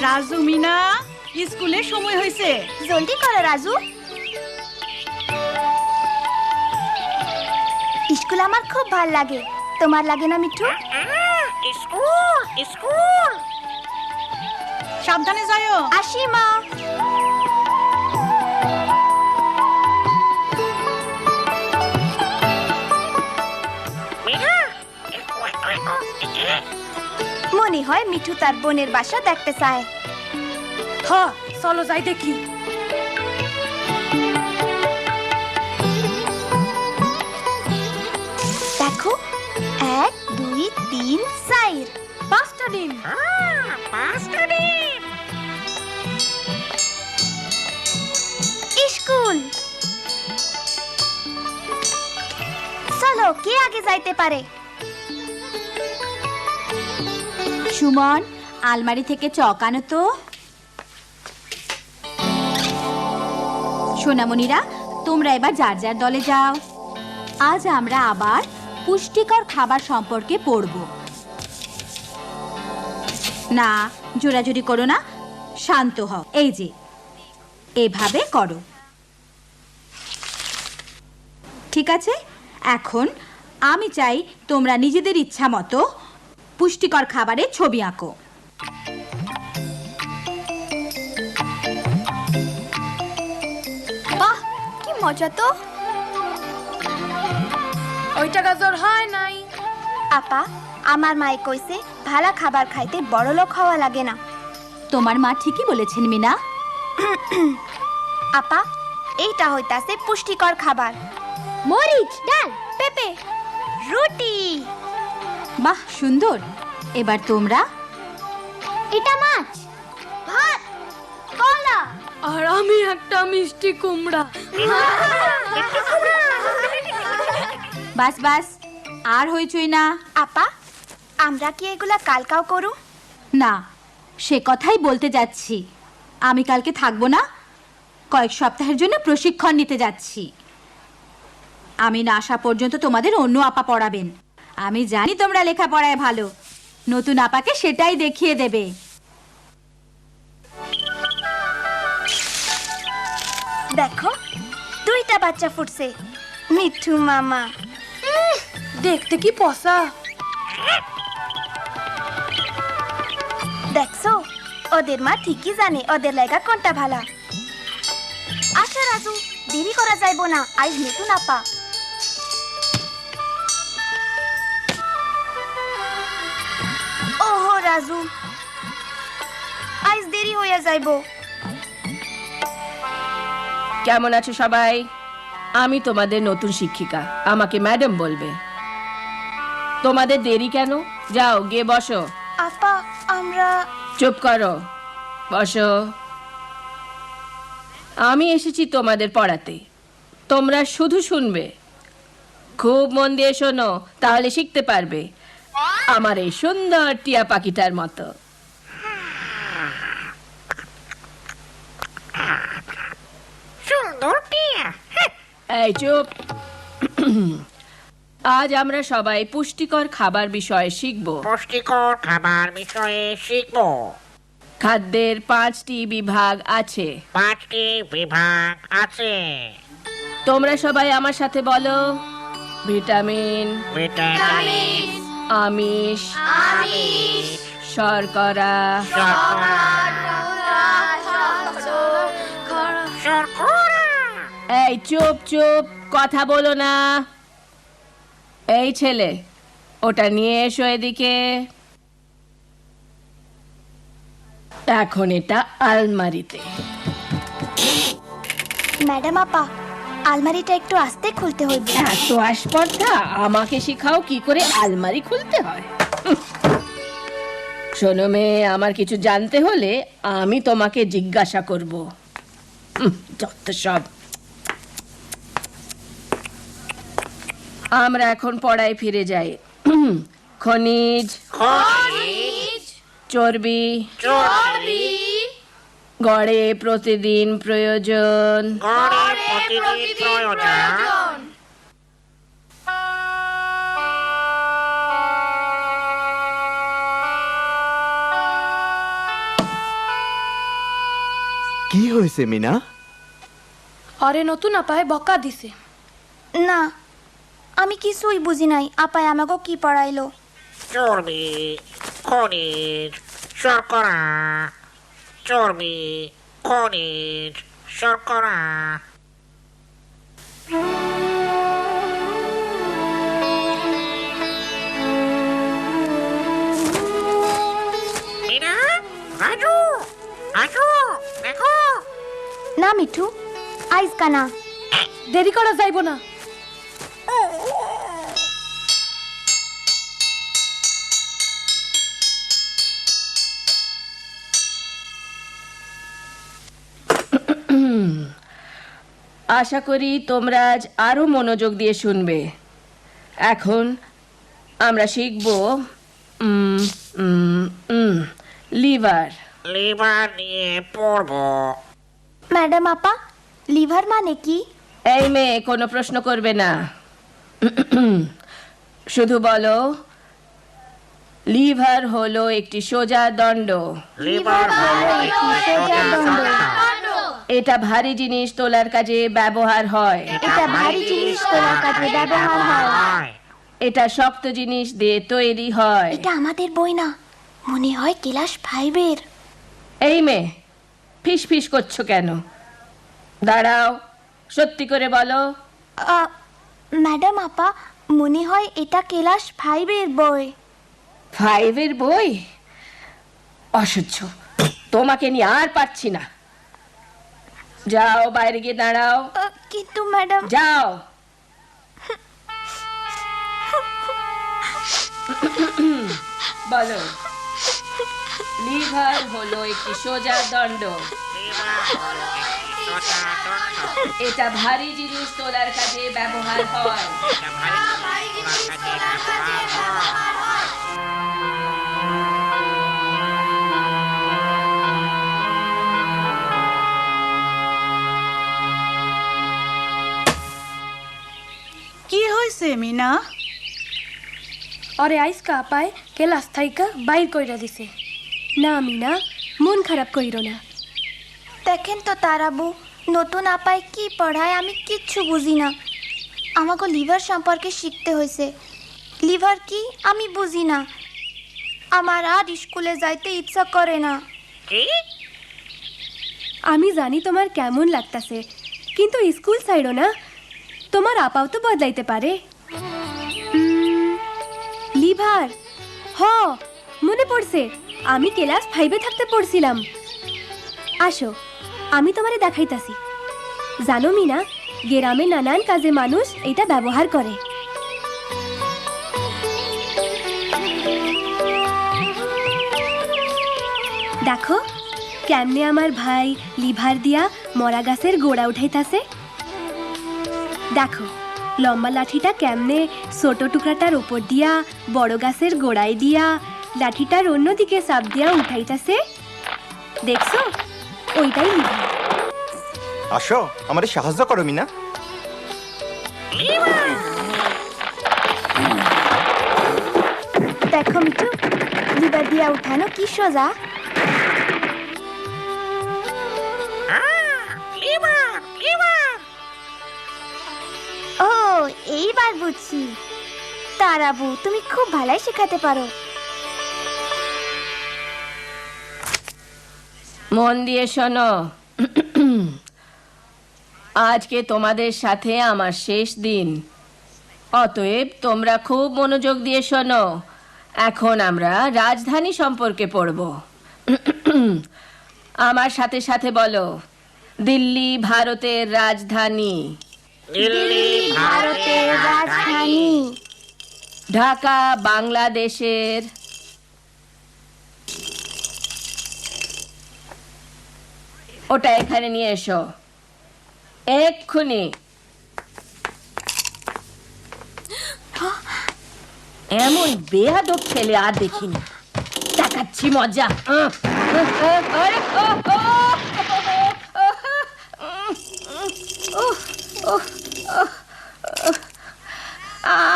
রাজু মিনা স্কুলে সময় হয়েছে, জলদি করো রাজু। স্কুল আমার খুব ভাল লাগে, তোমার লাগে না মিঠু? School school. সাবধানে যাও। আসি মা। মনে হয় মিঠু তার বোনের বাসা দেখতে চায়। হ্যাঁ, চলো যাই দেখি। দেখো, 1 2 3 4 5টা ডিম। পাঁচটা ডিম। স্কুল। চলো, কে আগে যাইতে পারে? সুমন, আলমারি থেকে চক আনো তো। সোনামণিরা, তোমরা এবার যার যার দলে যাও। আজ আমরা আবার পুষ্টিকর খাবার সম্পর্কে পড়ব। না, জোরাজুরি করো না, শান্ত হও। এই যে এভাবে করো, ঠিক আছে? এখন আমি চাই তোমরা নিজেদের ইচ্ছা মতো পুষ্টিকর খাবারের ছবি আঁকো। বাহ, কি মজা তো। ওইটা গাজর হয় নাই। আপা, আমার মায়ে কইছে ভালো খাবার খাইতে বড় লোক হওয়া লাগে না। তোমার মা ঠিকই বলেছেন মিনা। আপা, এইটা হইতাছে পুষ্টিকর খাবার। মরিচ, ডাল, পেঁপে, রুটি। বাহ, সুন্দর। এবার তোমরা। এটা মাছ, ভাত, কলা। আর আমি একটা মিষ্টি কুমড়া। বাস বাস, আর হইচই না। আপা, আমরা কি এগুলা কালকাও করু? না, সে কথাই বলতে যাচ্ছি। আমি কালকে থাকবো না, কয়েক সপ্তাহের জন্য প্রশিক্ষণ নিতে যাচ্ছি। আমি না আসা পর্যন্ত তোমাদের অন্য আপা পড়াবেন। আমি জানি তোমরা লেখাপড়ায় ভালো, নতুন আপাকে সেটাই দেখিয়ে দেবে। দেখো, 2টা বাচ্চা ফুটছে। মিঠু মামা। দেখতে কি পসা। দেখছো, ওদের মা ঠিকই জানে ওদের লাগা কোনটা ভালো। আচ্ছা রাজু, দেরি করা যাইব না, আজ নতুন আপা। ওহো রাজু, আজ দেরি হইয়া যাইব। কেমন আছো সবাই? আমি তোমাদের নতুন শিক্ষিকা, আমাকে ম্যাডাম বলবে। তোমাদের দেরি কেন? যাও গিয়ে বসো। আপা, আমরা। চুপ করো, বসো। আমি এসেছি তোমাদের পড়াতে, তোমরা শুধু শুনবে। খুব মন দিয়ে শোনো, তাহলে শিখতে পারবে, আমার এই সুন্দর টিয়া পাখিটার মতো। সুন্দর টিয়া। এই চুপ। আজ আমরা সবাই পুষ্টিকর খাবার বিষয়ে শিখব। পুষ্টিকর খাবার বিষয়ে শিখবো। খাদ্যের 5টি বিভাগ আছে। 5টি বিভাগ আছে। তোমরা সবাই আমার সাথে বলো। ভিটামিন, ভিটামিন, আমিষ, শর্করা, শর্করা। এই চুপ চুপ, কথা বলো না। এই ছেলে, ওটা নিয়ে এসো এদিকে। এখন এটা আলমারিতে। ম্যাডাম আপা, আলমারিটা একটু আস্তে খুলতে হইবে। এত আসপর্দা, আমাকে শিখাও কি করে আলমারি খুলতে হয়। শোনো মেয়ে, আমার কিছু জানতে হলে আমি তোমাকে জিজ্ঞাসা করব। যত সব। আমরা এখন পড়ায় ফিরে যাই। খনিজ, চর্বি, গড়ে প্রতিদিন প্রয়োজন। কি হয়েছে মিনা? অরে নতুন আপায় বকা দিছে। না, আমি কিছুই বুঝি নাই। আপায় আমাকে কি পড়াইলো? চর্বি, খনিজ, শর্করা। চর্বি, খনিজ, শর্করা। মিনা, রাজু, রাজু, দেখো। না মিঠু, আইজ কানা। দেরি করা যাইব না। আশা করি তোমরা আজ আরো মনোযোগ দিয়ে শুনবে। এখন আমরা শিখব লিভার। লিভার নিয়ে পড়বো। ম্যাডাম আপা, লিভার মানে কি? এই মেয়ে কোনো প্রশ্ন করবে না, শুধু বলো লিভার হলো একটি সোজা দণ্ড। লিভার হলো একটি সোজা দণ্ড। এটা ভারী জিনিস তোলার কাজে ব্যবহার হয়। এটা ভারী জিনিস তোলার কাজে ব্যবহার হয়। এটা শক্ত জিনিস দিয়ে তৈরি হয়। এটা আমাদের বই না, মনে হয় ক্লাস 5-এর। এই মেয়ে ফিস ফিস করছো কেন? দাঁড়াও, সত্যি করে বলো। ম্যাডাম আপা, মনে হয় এটা ক্লাস 5-এর বই। 5-এর বই? অসহ্য, তোমাকে নিয়ে আর পারছি না। যাও বাইরে গিয়ে দাঁড়াও। কিন্তু ম্যাডাম, যাও। বলো, লিভার হলো একটি সোজা দণ্ড। লিভার হলো একটি সোজা দণ্ড। এটা ভারী জিনিস তোলার কাজে ব্যবহার হয়। এটা ভারী জিনিস তোলার কাজে ব্যবহার হয়। কি হয়েছে মিনা? অরে আইসকা আপায় ক্লাস থাইকা বাইর কইরা দিছে। না মিনা, মন খারাপ কইরো না। দেখেন তো তারাবু, নতুন আপায় কি পড়ায় আমি কিচ্ছু বুঝি না। আমাকে লিভার সম্পর্কে শিখতে হয়েছে। লিভার কি আমি বুঝি না। আমার আর স্কুলে যাইতে ইচ্ছা করে না। কি? আমি জানি তোমার কেমন লাগতাছে, কিন্তু স্কুল ছাইড়ো না। তোমার আপাও তো বদলাইতে পারে। লিভার, হ মনে পড়ছে, আমি ক্লাস 5-এ থাকতে পড়ছিলাম। আসো, আমি তোমারে দেখাইতাছি। জানো মিনা, গ্রামে নানান কাজে মানুষ এটা ব্যবহার করে। দেখো কেমনে আমার ভাই লিভার দিয়া মরা গাছের গোড়া উঠাইতাছে। দেখো লম্বা লাঠিটা কেমনে ছোট টুকরাটার উপর দিয়া বড় গাছের গোড়ায় দিয়া লাঠিটার অন্যদিকে চাপ দিয়া উঠাইতাছে। দেখছো, ওইটাই লিভার। আসো, আমাদের সাহায্য করো মিনা। দেখো মিঠু, লিভার দিয়া উঠানো কি সোজা। Liver, liver. ও, এইবার বুঝছি। তারাবু, তুমি খুব ভালোই শেখাতে পারো। মন দিয়ে শোনো, আজকে তোমাদের সাথে আমার শেষ দিন। অতএব তোমরা খুব মনোযোগ দিয়ে শোনো। এখন আমরা রাজধানী সম্পর্কে পড়ব। আমার সাথে সাথে বলো, দিল্লি ভারতের রাজধানী। দিল্লি ভারতের রাজধানী। ঢাকা বাংলাদেশের। ওটা এখানে নিয়ে এসো এক্ষুনি। এমন বেয়াদব ছেলে আর দেখিনি। দেখাচ্ছি মজা।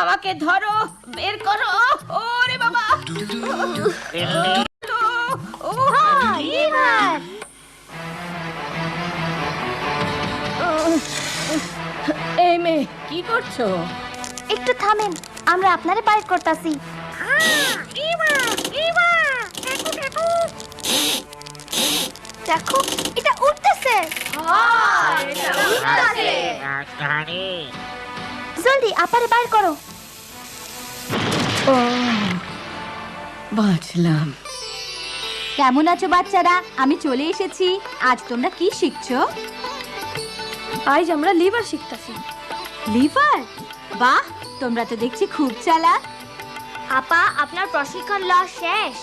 আমাকে ধরো, বের করো। ওরে বাবা, লিভার। করছো? একটু থামেন, আমরা আপনারে বাইর করতাছি। দেখো, এটা উঠতেছে। জলদি আপারে বাইর করো। ও, বাঁচলাম। কেমন আছো বাচ্চারা? আমি চলে এসেছি। আজ তোমরা কি শিখছো? আজ আমরা লিভার শিখতাছি। লিভার? বাহ, তোমরা তো দেখছি খুব চালাক। আপা, আপনার প্রশিক্ষণ লওয়া শেষ।